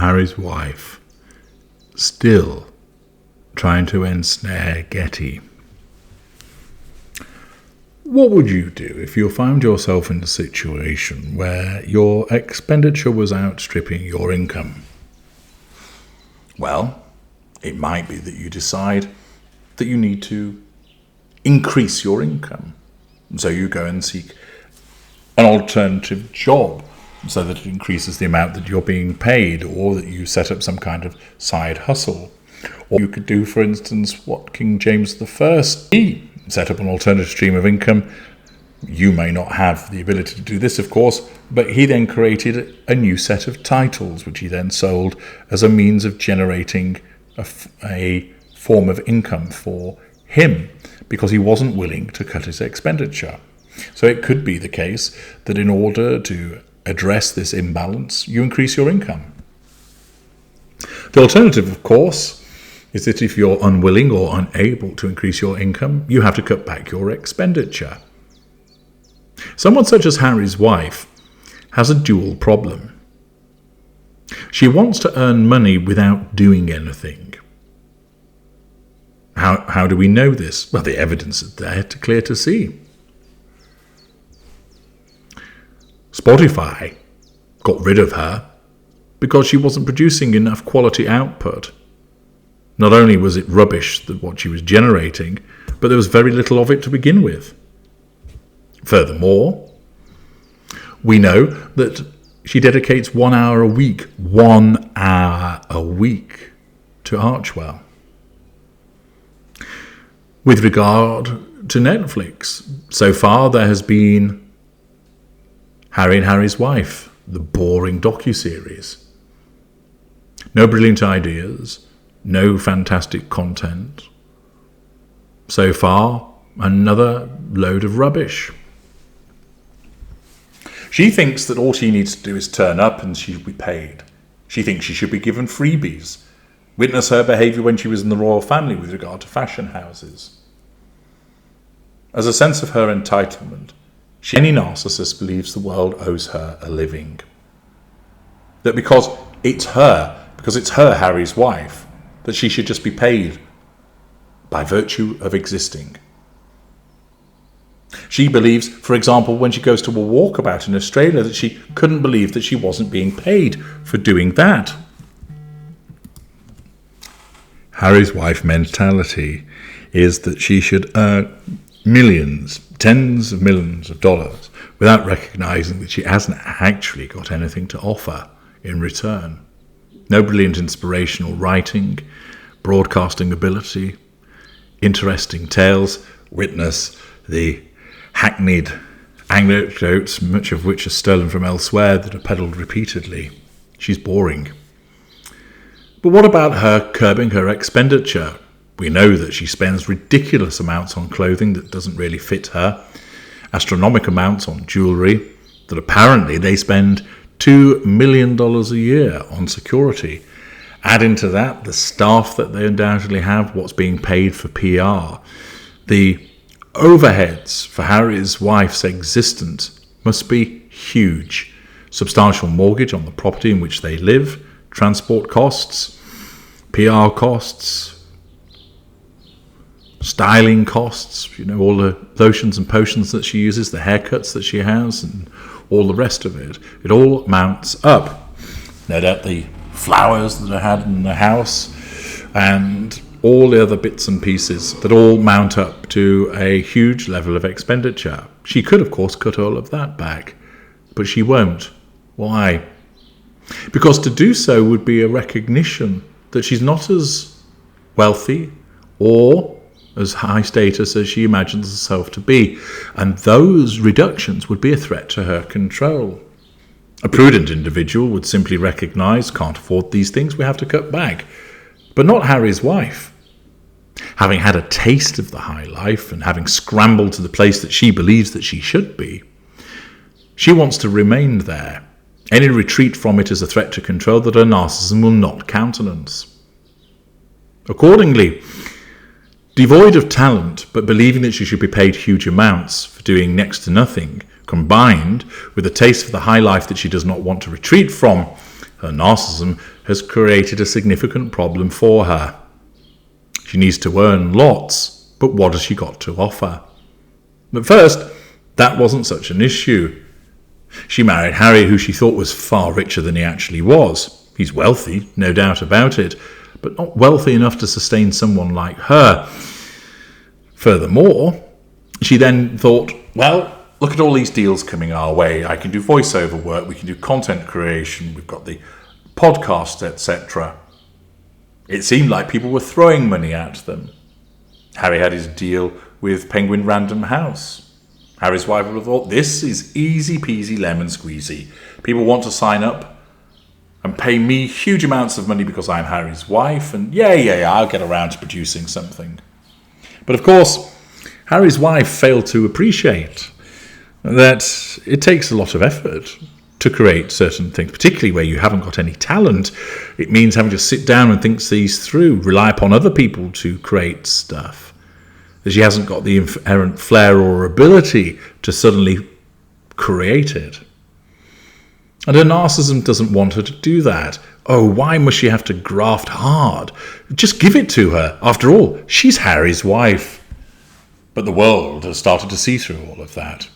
Harry's wife, still trying to ensnare Getty. What would you do if you found yourself in a situation where your expenditure was outstripping your income? Well, it might be that you decide that you need to increase your income. So you go and seek an alternative job so that it increases the amount that you're being paid, or that you set up some kind of side hustle. Or you could do, for instance, what King James I did, set up an alternative stream of income. You may not have the ability to do this, of course, but he then created a new set of titles, which he then sold as a means of generating a form of income for him, because he wasn't willing to cut his expenditure. So it could be the case that in order to address this imbalance, you increase your income. The alternative, of course, is that if you're unwilling or unable to increase your income, you have to cut back your expenditure. Someone such as Harry's wife has a dual problem. She wants to earn money without doing anything. How do we know this? Well, the evidence is there, clear to see. Spotify got rid of her because she wasn't producing enough quality output. Not only was it rubbish, what she was generating, but there was very little of it to begin with. Furthermore, we know that she dedicates 1 hour a week, 1 hour a week, to Archwell. With regard to Netflix, so far there has been Harry and Harry's Wife, the boring docuseries. No brilliant ideas, no fantastic content. So far, another load of rubbish. She thinks that all she needs to do is turn up and she'll be paid. She thinks she should be given freebies. Witness her behaviour when she was in the royal family with regard to fashion houses. As a sense of her entitlement, any narcissist believes the world owes her a living. That because it's her, Harry's wife, that she should just be paid by virtue of existing. She believes, for example, when she goes to a walkabout in Australia, that she couldn't believe that she wasn't being paid for doing that. Harry's wife mentality is that she should earn millions, tens of millions of dollars, without recognising that she hasn't actually got anything to offer in return. No brilliant inspirational writing, broadcasting ability, interesting tales, witness the hackneyed anecdotes, much of which are stolen from elsewhere, that are peddled repeatedly. She's boring. But what about her curbing her expenditure? We know that she spends ridiculous amounts on clothing that doesn't really fit her, astronomical amounts on jewellery, that apparently they spend $2 million a year on security. Add into that the staff that they undoubtedly have, what's being paid for PR. The overheads for Harry's wife's existence must be huge. Substantial mortgage on the property in which they live, transport costs, PR costs, styling costs, all the lotions and potions that she uses, the haircuts that she has, and all the rest of it. It all mounts up. No doubt the flowers that are had in the house and all the other bits and pieces that all mount up to a huge level of expenditure. She could, of course, cut all of that back, but she won't. Why? Because to do so would be a recognition that she's not as wealthy or as high status as she imagines herself to be, and those reductions would be a threat to her control. A prudent individual would simply recognise, can't afford these things, we have to cut back. But not Harry's wife. Having had a taste of the high life and having scrambled to the place that she believes that she should be, she wants to remain there. Any retreat from it is a threat to control that her narcissism will not countenance. Accordingly, devoid of talent, but believing that she should be paid huge amounts for doing next to nothing, combined with a taste for the high life that she does not want to retreat from, Her narcissism has created a significant problem for her. She needs to earn lots, but what has she got to offer? At first, that wasn't such an issue. She married Harry, who she thought was far richer than he actually was. He's wealthy, no doubt about it, but not wealthy enough to sustain someone like her. Furthermore, she then thought, well, look at all these deals coming our way. I can do voiceover work, we can do content creation, we've got the podcast, etc. It seemed like people were throwing money at them. Harry had his deal with Penguin Random House. Harry's wife would have thought, this is easy peasy lemon squeezy. People want to sign up and pay me huge amounts of money because I'm Harry's wife, and yeah, I'll get around to producing something. But of course, Harry's wife failed to appreciate that it takes a lot of effort to create certain things, particularly where you haven't got any talent. It means having to sit down and think these through, rely upon other people to create stuff. That she hasn't got the inherent flair or ability to suddenly create it. And her narcissism doesn't want her to do that. Oh, why must she have to graft hard? Just give it to her. After all, she's Harry's wife. But the world has started to see through all of that.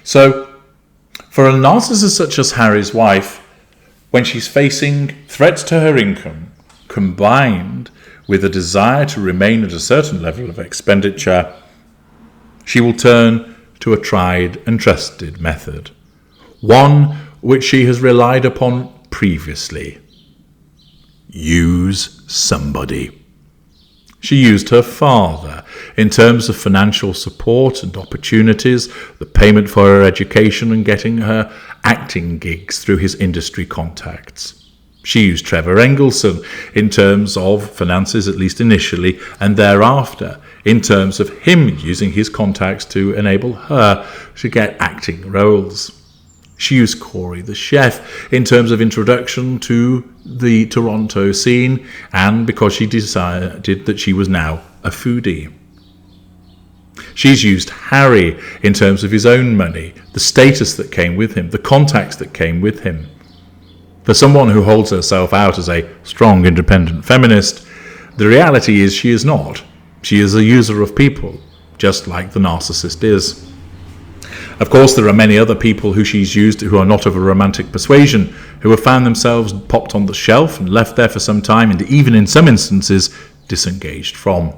So, for a narcissist such as Harry's wife, when she's facing threats to her income, combined with a desire to remain at a certain level of expenditure, she will turn to a tried and trusted method. One which she has relied upon previously. Use somebody. She used her father in terms of financial support and opportunities, the payment for her education, and getting her acting gigs through his industry contacts. She used Trevor Engelson in terms of finances, at least initially, and thereafter in terms of him using his contacts to enable her to get acting roles. She used Corey the chef in terms of introduction to the Toronto scene, and because she decided that she was now a foodie. She's used Harry in terms of his own money, the status that came with him, the contacts that came with him. For someone who holds herself out as a strong, independent feminist, the reality is she is not. She is a user of people, just like the narcissist is. Of course, there are many other people who she's used who are not of a romantic persuasion, who have found themselves popped on the shelf and left there for some time, and even in some instances, disengaged from.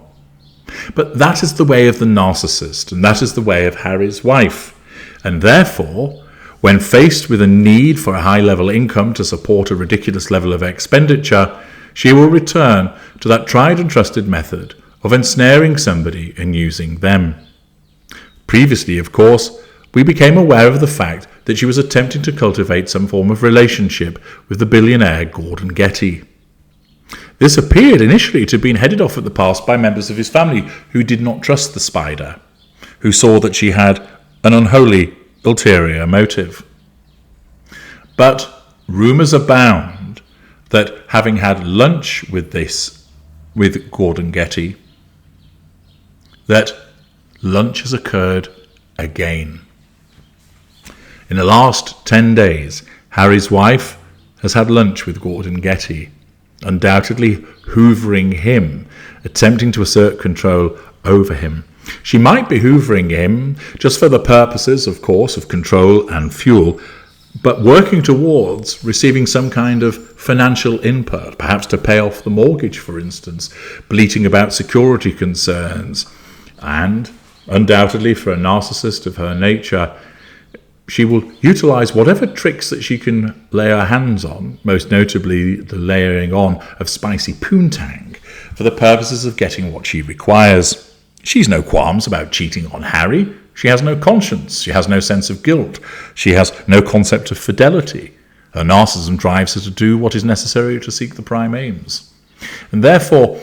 But that is the way of the narcissist, and that is the way of Harry's wife. And therefore, when faced with a need for a high-level income to support a ridiculous level of expenditure, she will return to that tried and trusted method of ensnaring somebody and using them. Previously, of course, we became aware of the fact that she was attempting to cultivate some form of relationship with the billionaire Gordon Getty. This appeared initially to have been headed off at the pass by members of his family who did not trust the spider, who saw that she had an unholy ulterior motive. But rumours abound that having had lunch with Gordon Getty, that lunch has occurred again. In the last 10 days, Harry's wife has had lunch with Gordon Getty, undoubtedly hoovering him, attempting to assert control over him. She might be hoovering him just for the purposes, of course, of control and fuel, but working towards receiving some kind of financial input, perhaps to pay off the mortgage, for instance, bleating about security concerns. And undoubtedly, for a narcissist of her nature, she will utilize whatever tricks that she can lay her hands on, most notably the layering on of spicy poontang, for the purposes of getting what she requires. She's no qualms about cheating on Harry. She has no conscience. She has no sense of guilt. She has no concept of fidelity. Her narcissism drives her to do what is necessary to seek the prime aims. And therefore,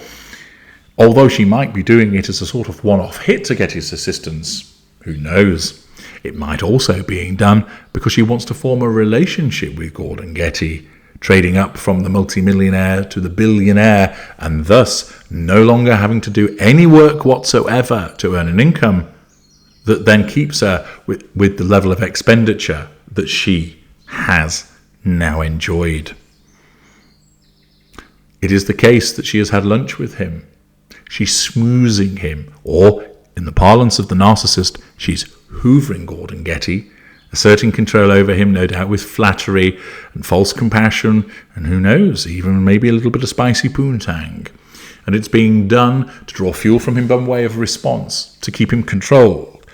although she might be doing it as a sort of one-off hit to get his assistance, who knows? It might also be being done because she wants to form a relationship with Gordon Getty, trading up from the multimillionaire to the billionaire, and thus no longer having to do any work whatsoever to earn an income that then keeps her with the level of expenditure that she has now enjoyed. It is the case that she has had lunch with him. She's smoozing him, or, in the parlance of the narcissist, she's hoovering Gordon Getty, asserting control over him, no doubt with flattery and false compassion, and who knows, even maybe a little bit of spicy poontang. And it's being done to draw fuel from him by way of response, to keep him controlled,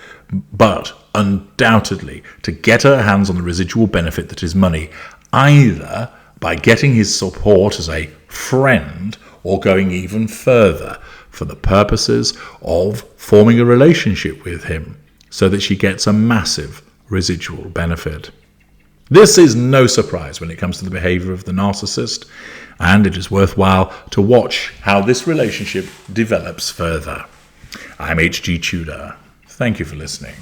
but undoubtedly to get her hands on the residual benefit that is money, either by getting his support as a friend or going even further for the purposes of forming a relationship with him so that she gets a massive residual benefit. This is no surprise when it comes to the behavior of the narcissist, and it is worthwhile to watch how this relationship develops further. I'm H.G. Tudor. Thank you for listening.